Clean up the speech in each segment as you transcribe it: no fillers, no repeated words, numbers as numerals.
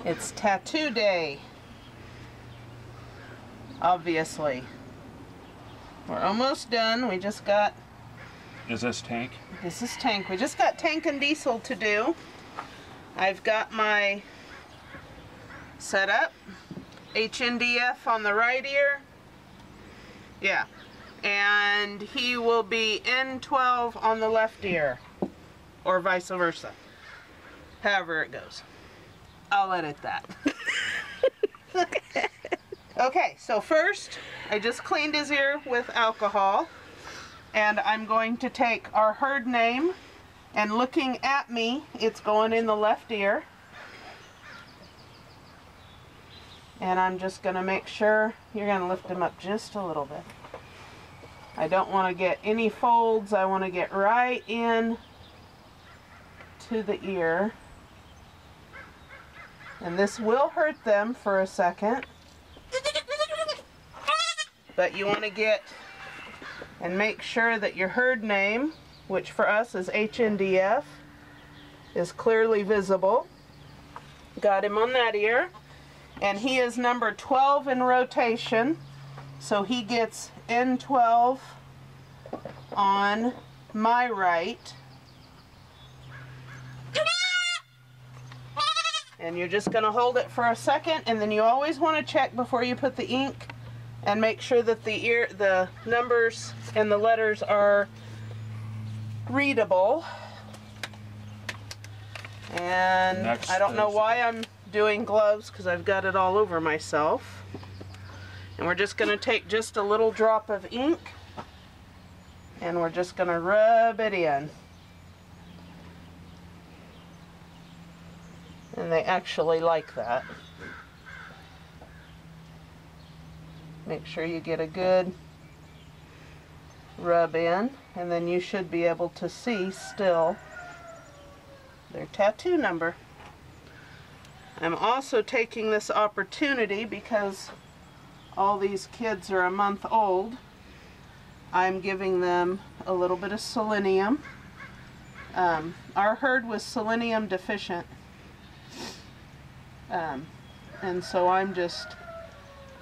It's tattoo day. Obviously. We're almost done. We just got... Is this Tank? This is Tank. We just got Tank and Diesel to do. I've got my setup. HNDF on the right ear. Yeah. And he will be N12 on the left ear. Or vice versa. However it goes. I'll edit that. Okay, so first, I just cleaned his ear with alcohol. And I'm going to take our herd name, and looking at me, it's going in the left ear. And I'm just going to make sure, you're going to lift him up just a little bit. I don't want to get any folds. I want to get right in to the ear. And this will hurt them for a second. But you want to get and make sure that your herd name, which for us is HNDF, is clearly visible. Got him on that ear. And he is number 12 in rotation. So he gets N12 on my right. And you're just going to hold it for a second, and then you always want to check before you put the ink and make sure that the numbers and the letters are readable. And next, I don't know why I'm doing gloves, because I've got it all over myself. And we're just going to take just a little drop of ink, and we're just going to rub it in. And they actually like that. Make sure you get a good rub in, and then you should be able to see still their tattoo number. I'm also taking this opportunity, because all these kids are a month old, I'm giving them a little bit of selenium. Our herd was selenium deficient. And so I'm just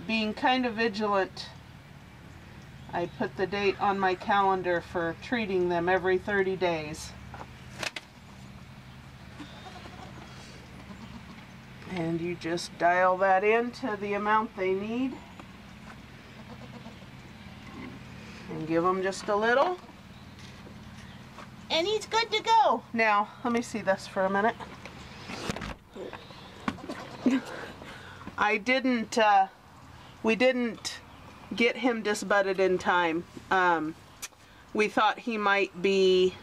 being kind of vigilant. I put the date on my calendar for treating them every 30 days. And you just dial that in to the amount they need. And give them just a little. And he's good to go. Now, let me see this for a minute. We didn't get him disbudded in time. We thought he might be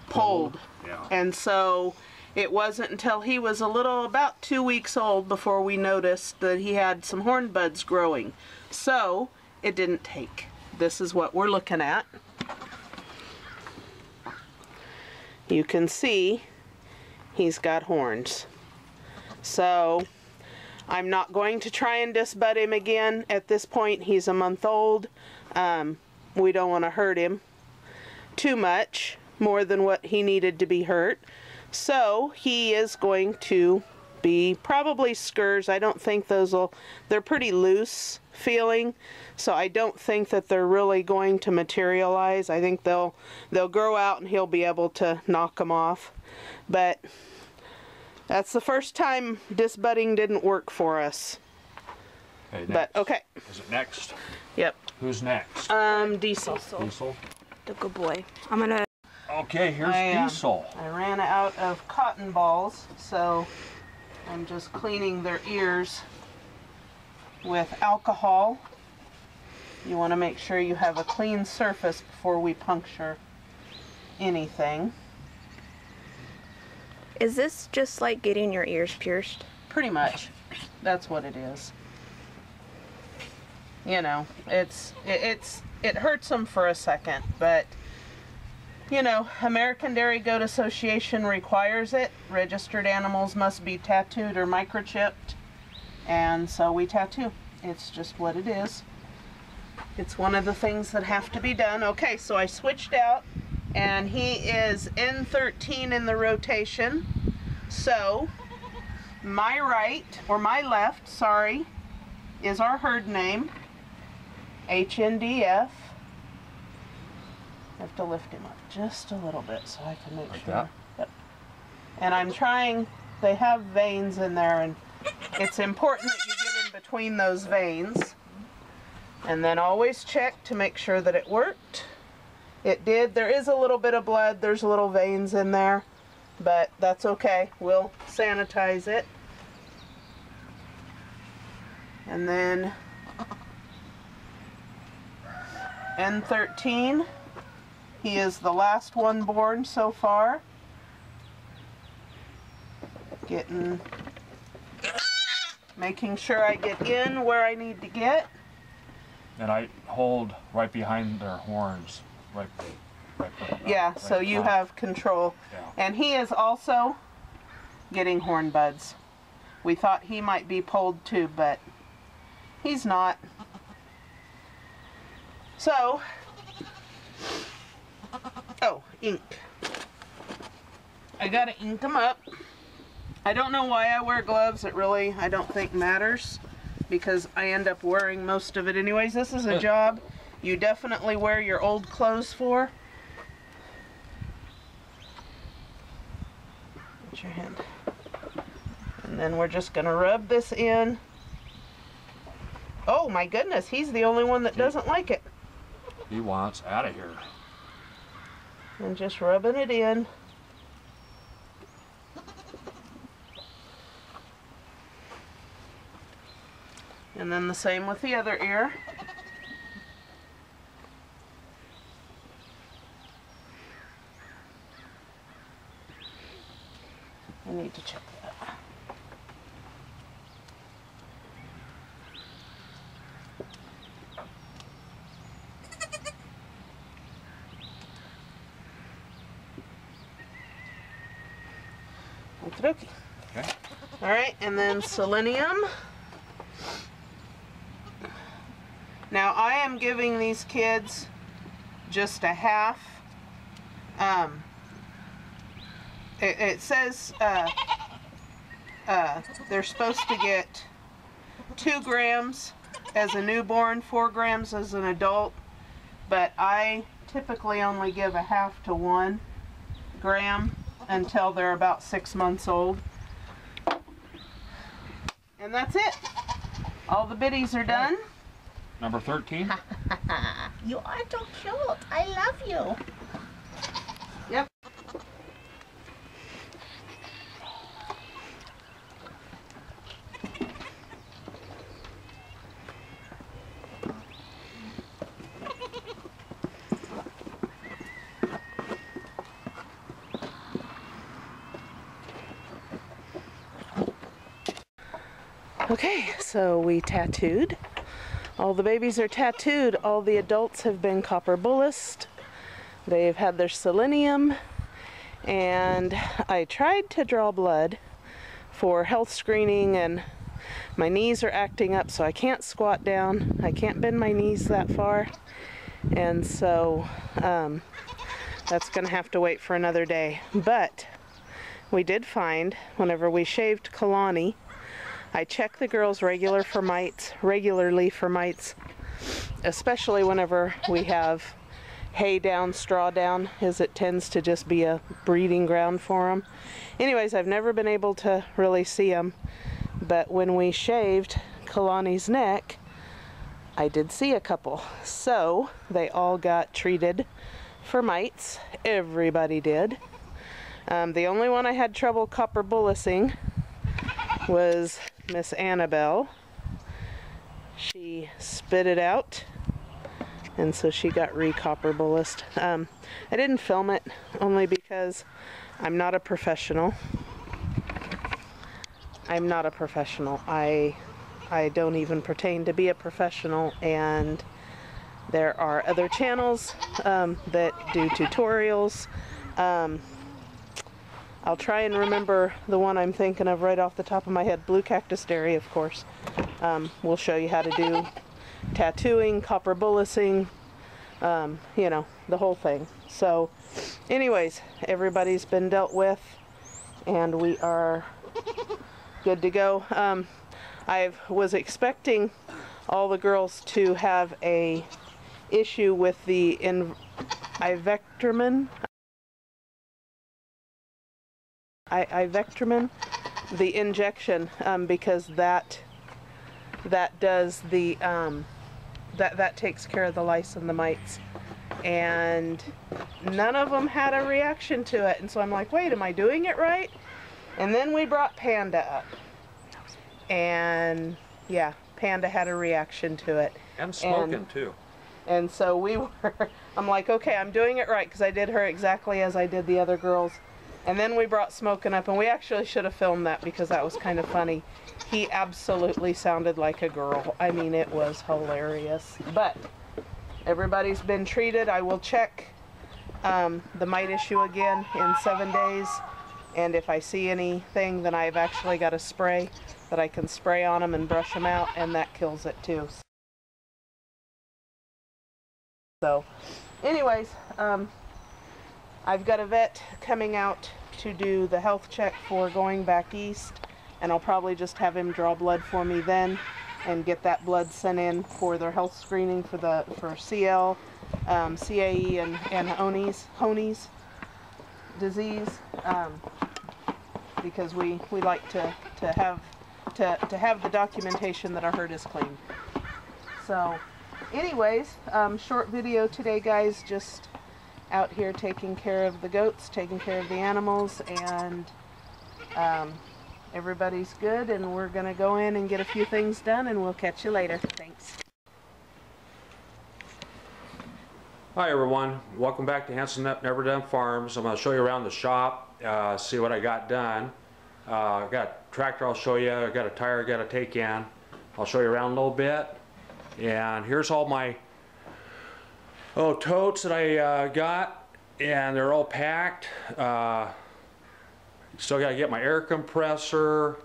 polled. Yeah. And so it wasn't until he was about 2 weeks old before we noticed that he had some horn buds growing. So it didn't take. This is what we're looking at. You can see he's got horns. So I'm not going to try and disbud him again. At this point, he's a month old. We don't want to hurt him too much, more than what he needed to be hurt. So he is going to be probably skurs. I don't think they're pretty loose feeling, so I don't think that they're really going to materialize. I think they'll grow out and he'll be able to knock them off. But that's the first time disbudding didn't work for us. Okay, but okay. Is it next? Yep. Who's next? Diesel. Diesel. The good boy. I'm gonna... Okay, here's Diesel. I ran out of cotton balls, so I'm just cleaning their ears with alcohol. You want to make sure you have a clean surface before we puncture anything. Is this just like getting your ears pierced? Pretty much. That's what it is. You know, it hurts them for a second, but you know, American Dairy Goat Association requires it. Registered animals must be tattooed or microchipped, and so we tattoo. It's just what it is. It's one of the things that have to be done. Okay, so I switched out, and he is N13 in the rotation. So my right, or my left, sorry, is our herd name, HNDF. I have to lift him up just a little bit so I can make Like sure. that? Yep. And I'm trying, they have veins in there, and it's important that you get in between those veins. And then always check to make sure that it worked. It did. There is a little bit of blood. There's little veins in there, but that's okay. We'll sanitize it. And then N13, he is the last one born so far. Making sure I get in where I need to get. And I hold right behind their horns, right Yeah, so you have control. Yeah. And he is also getting horn buds. We thought he might be pulled too, but he's not. So, oh, ink. I gotta ink them up. I don't know why I wear gloves. It really, I don't think matters, because I end up wearing most of it anyways. This is a job you definitely wear your old clothes for. Put your hand. And then we're just gonna rub this in. Oh my goodness, he's the only one that doesn't like it. He wants out of here. And just rubbing it in. And then the same with the other ear. I need to check that. Okey-dokey. Okay. All right, and then selenium. Now I am giving these kids just a half. It says they're supposed to get 2 grams as a newborn, 4 grams as an adult, but I typically only give a half to 1 gram until they're about 6 months old. And that's it. All the biddies are done. Number 13. You are so cute. I love you. Yep. Okay, so we tattooed. All the babies are tattooed. All the adults have been copper bullused. They've had their selenium, and I tried to draw blood for health screening, and my knees are acting up, so I can't squat down. I can't bend my knees that far, and so that's gonna have to wait for another day. But we did find, whenever we shaved Kalani, I check the girls regularly for mites, especially whenever we have hay down, straw down, as it tends to just be a breeding ground for them. Anyways, I've never been able to really see them, but when we shaved Kalani's neck, I did see a couple. So they all got treated for mites. Everybody did. The only one I had trouble copper bullusing was Miss Annabelle. She spit it out, and so she got re-copper bullused. I didn't film it only because I'm not a professional. I'm not a professional. I don't even pretend to be a professional, and there are other channels that do tutorials. I'll try and remember the one I'm thinking of right off the top of my head. Blue Cactus Dairy, of course. We'll show you how to do tattooing, copper bullusing, you know, the whole thing. So, anyways, everybody's been dealt with, and we are good to go. I was expecting all the girls to have a issue with the ivectormin, the injection, because that does the that takes care of the lice and the mites, and none of them had a reaction to it. And so I'm like, wait, am I doing it right? And then we brought Panda up, and yeah, Panda had a reaction to it. And smoking too. And so we were, I'm like, okay, I'm doing it right, because I did her exactly as I did the other girls. And then we brought Smoking up, and we actually should have filmed that because that was kind of funny. He absolutely sounded like a girl. I mean, it was hilarious. But everybody's been treated. I will check the mite issue again in 7 days. And if I see anything, then I've actually got a spray that I can spray on them and brush them out, and that kills it too. So, anyways, I've got a vet coming out to do the health check for going back east, and I'll probably just have him draw blood for me then and get that blood sent in for their health screening for CL, CAE, and Honey's disease, because we like to have the documentation that our herd is clean. So anyways, short video today, guys, just out here taking care of the goats, taking care of the animals, and everybody's good, and we're gonna go in and get a few things done, and we'll catch you later. Thanks. Hi everyone, welcome back to Hanson Never Done Farms. I'm going to show you around the shop, see what I got done. I got a tractor I'll show you, I got a tire I got to take in. I'll show you around a little bit. And here's all my totes that I got, and they're all packed. Still got to get my air compressor,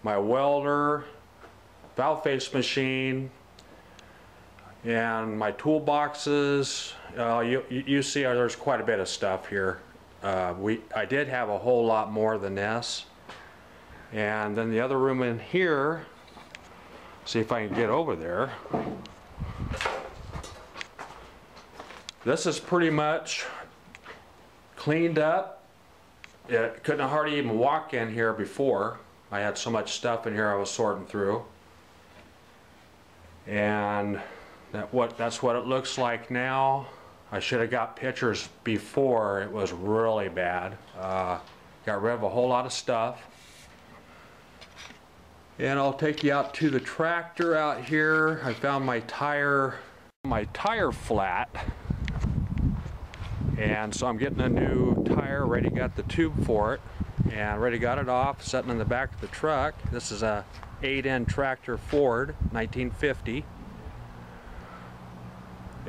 my welder, valve face machine, and my toolboxes. You see there's quite a bit of stuff here. I did have a whole lot more than this. And then the other room in here, see if I can get over there. This is pretty much cleaned up. It couldn't hardly even walk in here before. I had so much stuff in here I was sorting through. And that's what it looks like now. I should have got pictures before. It was really bad. Got rid of a whole lot of stuff. And I'll take you out to the tractor out here. I found my tire flat. And so I'm getting a new tire, already got the tube for it, and already got it off, sitting in the back of the truck. This is a 8-end tractor Ford, 1950.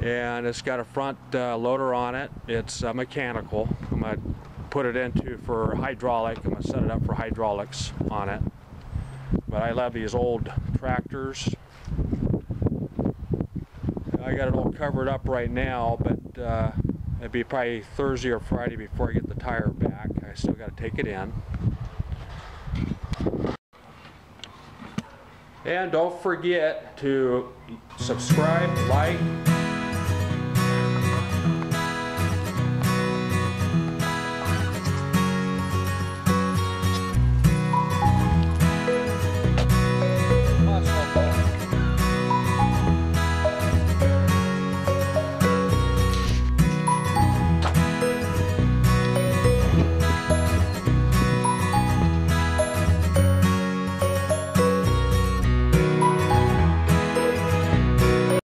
And it's got a front loader on it. It's mechanical. I'm going to put it into for hydraulic. I'm going to set it up for hydraulics on it. But I love these old tractors. I got it all covered up right now, but it'd be probably Thursday or Friday before I get the tire back. I still got to take it in. And don't forget to subscribe, like,